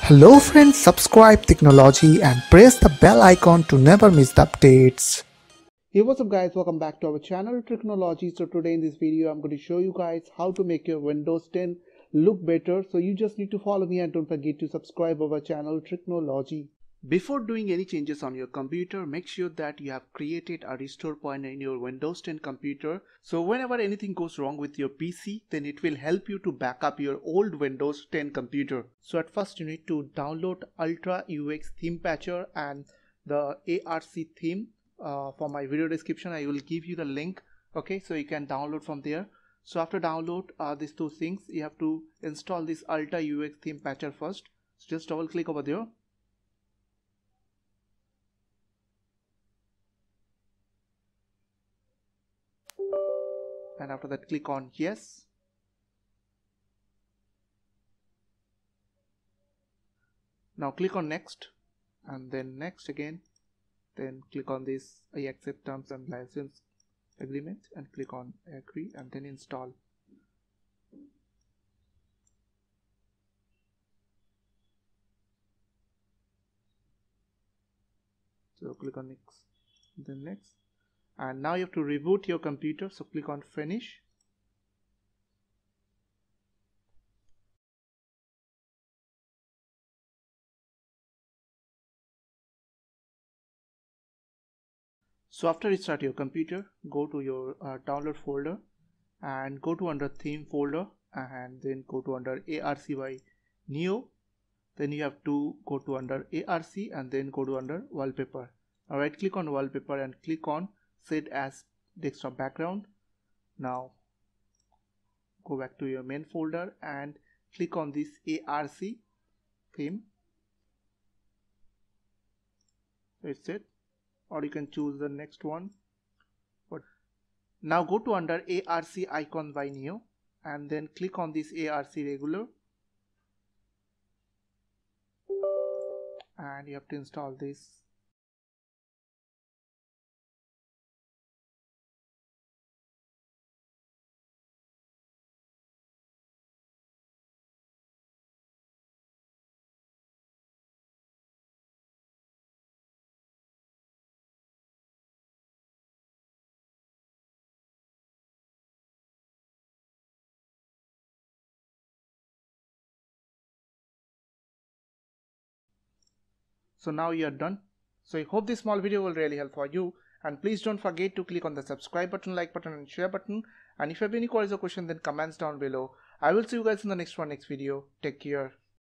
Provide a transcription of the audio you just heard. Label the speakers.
Speaker 1: Hello friends, subscribe Tricknology and press the bell icon to never miss the updates.
Speaker 2: Hey, what's up guys, welcome back to our channel Tricknology. So today in this video I'm going to show you guys how to make your Windows 10 look better. So you just need to follow me and don't forget to subscribe our channel Tricknology. Before doing any changes on your computer, make sure that you have created a restore point in your Windows 10 computer. So whenever anything goes wrong with your PC, then it will help you to back up your old Windows 10 computer. So at first you need to download Ultra UX theme patcher and the ARC theme. For my video description I will give you the link, okay, so you can download from there. So after download these two things, you have to install this Ultra UX theme patcher first. So just double click over there. And after that click on yes. Now click on next and then next again. Then click on this I accept terms and license agreement and click on agree and then install. So click on next, then next, and now you have to reboot your computer. So click on finish. So after restart your computer, go to your download folder and go to under theme folder and then go to under ARC by Neo. Then you have to go to under ARC and then go to under wallpaper. Now right click on wallpaper and click on set as desktop background. Now go back to your main folder and click on this ARC theme. That's it. Or you can choose the next one. But now go to under ARC icon by Neo and then click on this ARC regular and you have to install this. So now you are done. So I hope this small video will really help for you, and please don't forget to click on the subscribe button, like button and share button, and if you have any queries or questions then comments down below. I will see you guys in the next video. Take care.